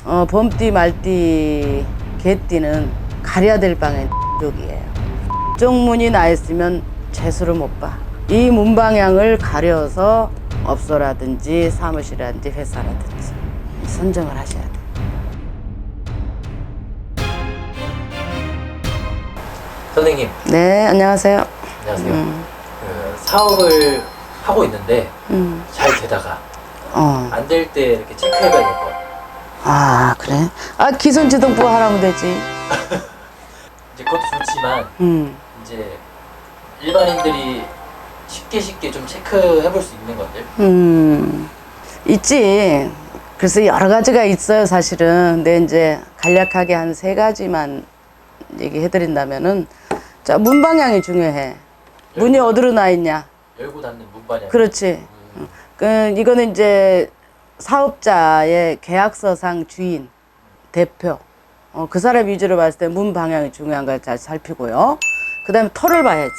봄띠 말띠 개띠는 가려야 될 방향 쪽이에요. 쪽문이 나 있으면 재수를 못 봐. 이 문 방향을 가려서 업소라든지 사무실이라든지 회사라든지 선정을 하셔야 돼. 선생님. 네, 안녕하세요. 안녕하세요. 그 사업을 하고 있는데 잘 되다가 안 될 때 이렇게 체크해봐야 될 것 같아요. 아, 그래? 아, 기선지등부 하라면 되지. 이제 그것도 좋지만 이제 일반인들이 쉽게 좀 체크해볼 수 있는 것들. 있지. 그래서 여러 가지가 있어요, 사실은. 근데 이제 간략하게 한 3가지만 얘기해드린다면은, 자, 문 방향이 중요해. 문이 어디로 나 있냐? 열고 닫는 문 방향. 그렇지. 이거는 이제 사업자의 계약서상 주인, 대표, 그 사람 위주로 봤을 때 문 방향이 중요한 걸 잘 살피고요. 그 다음에 터를 봐야지.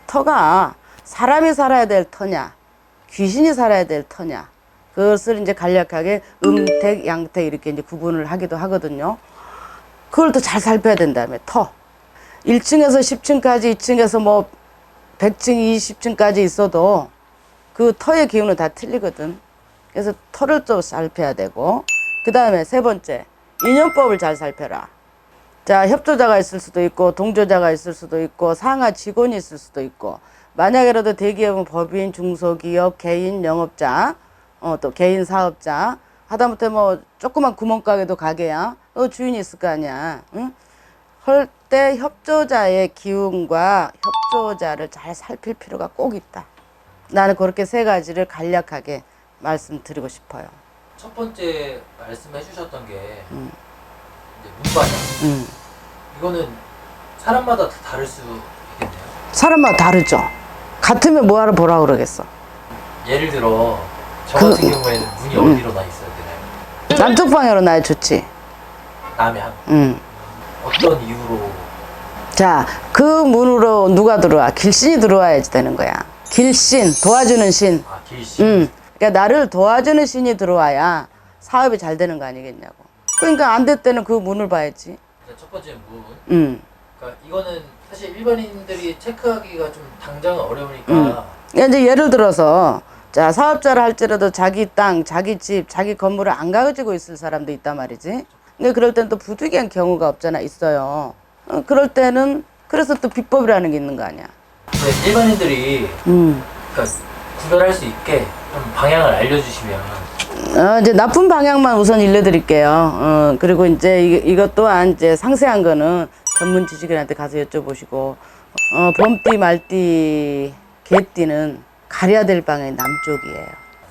터가 사람이 살아야 될 터냐, 귀신이 살아야 될 터냐. 그것을 이제 간략하게 음택, 양택 이렇게 이제 구분을 하기도 하거든요. 그걸 또 잘 살펴야 된다며, 터. 1층에서 10층까지, 2층에서 뭐 100층, 20층까지 있어도 그 터의 기운은 다 틀리거든. 그래서 터를 좀 살펴야 되고, 그 다음에 3번째, 인연법을 잘 살펴라. 자, 협조자가 있을 수도 있고, 동조자가 있을 수도 있고, 상하 직원이 있을 수도 있고, 만약에라도 대기업은 법인, 중소기업, 개인 영업자, 또 개인 사업자, 하다못해 뭐 조그만 구멍가게도 가게야. 너 주인이 있을 거 아니야. 응? 할 때 협조자의 기운과 협조자를 잘 살필 필요가 꼭 있다. 나는 그렇게 3가지를 간략하게 말씀드리고 싶어요. 첫 번째 말씀해 주셨던 게 이제 문 방향. 이거는 사람마다 다 다를 수 있겠네요. 사람마다 다르죠. 같으면 뭐하러 보라 그러겠어. 예를 들어 저 같은 경우에는 문이 어디로 나 있어야 되나요? 남쪽 방향으로 나야 좋지. 남향. 어떤 이유로? 자, 그 문으로 누가 들어와? 길신이 들어와야지 되는 거야. 길신, 도와주는 신. 아, 길신. 그러니까 나를 도와주는 신이 들어와야 사업이 잘 되는 거 아니겠냐고. 그러니까 안 될 때는 그 문을 봐야지. 첫 번째 문. 그러니까 이거는 사실 일반인들이 체크하기가 좀 당장은 어려우니까. 그러니까 이제 예를 들어서 자, 사업자를 할지라도 자기 땅, 자기 집, 자기 건물을 안 가지고 있을 사람도 있단 말이지. 근데 그럴 때는 또 부득이한 경우가 없잖아, 있어요. 그럴 때는 그래서 또 비법이라는 게 있는 거 아니야. 근데 일반인들이 그러니까 구별할 수 있게 좀 방향을 알려주시면. 이제 나쁜 방향만 우선 일러드릴게요. 그리고 이제 이것 또한 이제 상세한 거는 전문 지식인한테 가서 여쭤보시고, 봄띠, 말띠, 개띠는 가려야 될 방향이 남쪽이에요.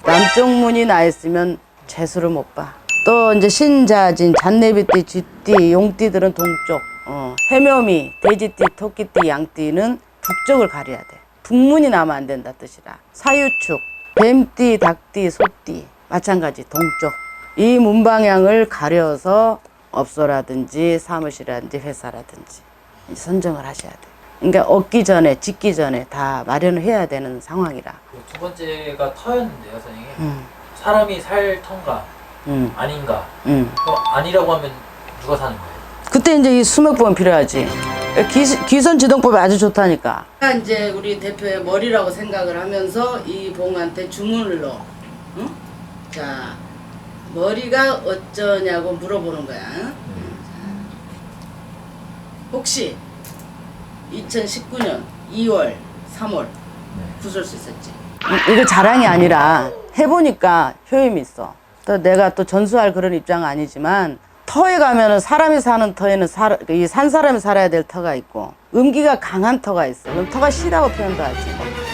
남쪽 문이 나 있으면 재수를 못 봐. 또 이제 신자진, 잔내비띠, 쥐띠, 용띠들은 동쪽, 해묘미, 돼지띠, 토끼띠, 양띠는 북쪽을 가려야 돼. 북문이 나면 안 된다 뜻이라. 사유축, 뱀띠, 닭띠, 소띠 마찬가지 동쪽. 이 문 방향을 가려서 업소라든지 사무실이라든지 회사라든지 선정을 하셔야 돼. 그러니까 얻기 전에, 짓기 전에 다 마련을 해야 되는 상황이라. 두 번째가 터였는데요, 선생님. 사람이 살 터인가 아닌가. 그럼 아니라고 하면 누가 사는 거예요? 그때 이제 이 수맥보험 필요하지. 기선지동법이 아주 좋다니까. 이제 우리 대표의 머리라고 생각을 하면서 이 봉한테 주문을 넣어. 응? 자, 머리가 어쩌냐고 물어보는 거야. 혹시 2019년 2월, 3월 구설 수 있었지? 이거 자랑이 아니라 해보니까 효임이 있어. 또 내가 또 전수할 그런 입장은 아니지만 터에 가면은 사람이 사는 터에는 이 산 사람이 살아야 될 터가 있고 음기가 강한 터가 있어. 그럼 터가 시다고 표현도 하지.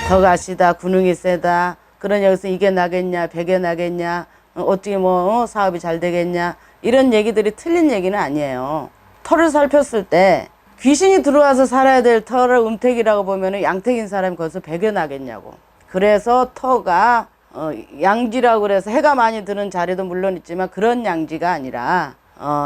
터가 시다, 군웅이 세다. 그런 여기서 이게 나겠냐, 백에 나겠냐, 어떻게 뭐 사업이 잘 되겠냐 이런 얘기들이 틀린 얘기는 아니에요. 터를 살폈을 때 귀신이 들어와서 살아야 될 터를 음택이라고 보면은 양택인 사람이 거기서 백에 나겠냐고. 그래서 터가 양지라고 그래서 해가 많이 드는 자리도 물론 있지만 그런 양지가 아니라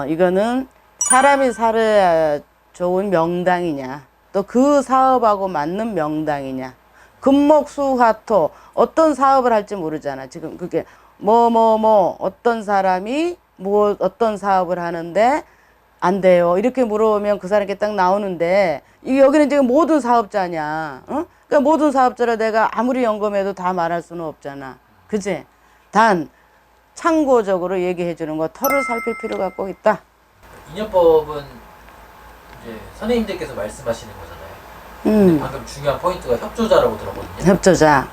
이거는 사람이 살아야 좋은 명당이냐 또 그 사업하고 맞는 명당이냐 금목수화토 어떤 사업을 할지 모르잖아. 지금 그게 어떤 사람이 뭐 어떤 사업을 하는데 안 돼요. 이렇게 물어보면 그 사람께 딱 나오는데 여기는 지금 모든 사업자냐. 어? 그러니까 모든 사업자를 내가 아무리 연금해도 다 말할 수는 없잖아. 그지? 단 참고적으로 얘기해 주는 거 털을 살필 필요가 꼭 있다. 인연법은 이제 선생님들께서 말씀하시는 거잖아요. 근데 방금 중요한 포인트가 협조자라고 들었거든요. 협조자.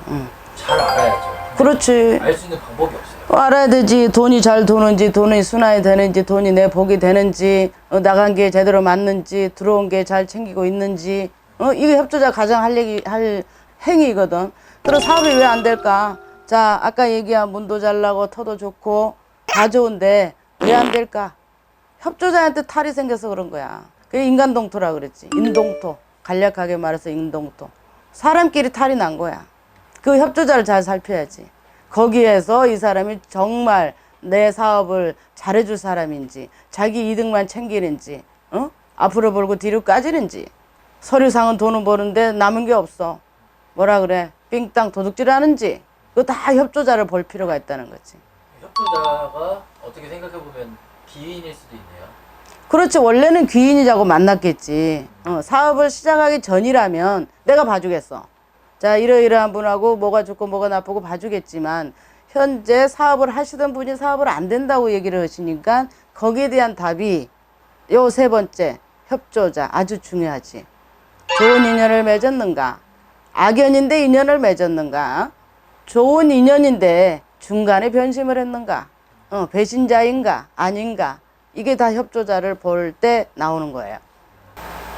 잘 알아야죠. 그렇지. 알 수 있는 방법이 없어요. 알아야 되지. 돈이 잘 도는지, 돈이 순환이 되는지, 돈이 내 복이 되는지, 나간 게 제대로 맞는지, 들어온 게 잘 챙기고 있는지, 이게 협조자 가장 할 행위거든. 그럼 사업이 왜 안 될까? 자, 아까 얘기한 문도 잘 나고 터도 좋고 다 좋은데 왜 안 될까? 협조자한테 탈이 생겨서 그런 거야. 그게 인간동토라 그랬지. 인동토. 간략하게 말해서 인동토. 사람끼리 탈이 난 거야. 그 협조자를 잘 살펴야지. 거기에서 이 사람이 정말 내 사업을 잘해줄 사람인지, 자기 이득만 챙기는지, 앞으로 벌고 뒤로 까지는지. 서류상은 돈은 버는데 남은 게 없어. 뭐라 그래? 삥땅 도둑질 하는지. 그거 다 협조자를 볼 필요가 있다는 거지. 협조자가 어떻게 생각해보면 비인일 수도 있네요. 그렇지. 원래는 귀인이자고 만났겠지. 사업을 시작하기 전이라면 내가 봐주겠어. 자, 이러이러한 분하고 뭐가 좋고 뭐가 나쁘고 봐주겠지만 현재 사업을 하시던 분이 사업을 안 된다고 얘기를 하시니까 거기에 대한 답이 요 세 번째 협조자 아주 중요하지. 좋은 인연을 맺었는가? 악연인데 인연을 맺었는가? 좋은 인연인데 중간에 변심을 했는가? 배신자인가? 아닌가? 이게 다 협조자를 볼 때 나오는 거예요.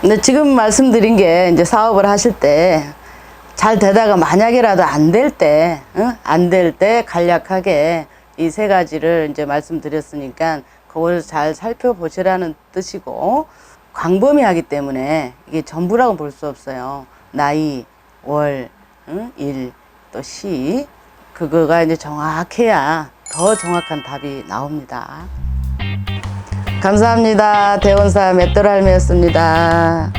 근데 지금 말씀드린 게 이제 사업을 하실 때 잘 되다가 만약에라도 안 될 때, 안 될 때 간략하게 이 세 가지를 이제 말씀드렸으니까 그걸 잘 살펴보시라는 뜻이고, 광범위하기 때문에 이게 전부라고 볼 수 없어요. 나이, 월, 일, 또 시. 그거가 이제 정확해야 더 정확한 답이 나옵니다. 감사합니다. 대원사 맷돌 할매였습니다.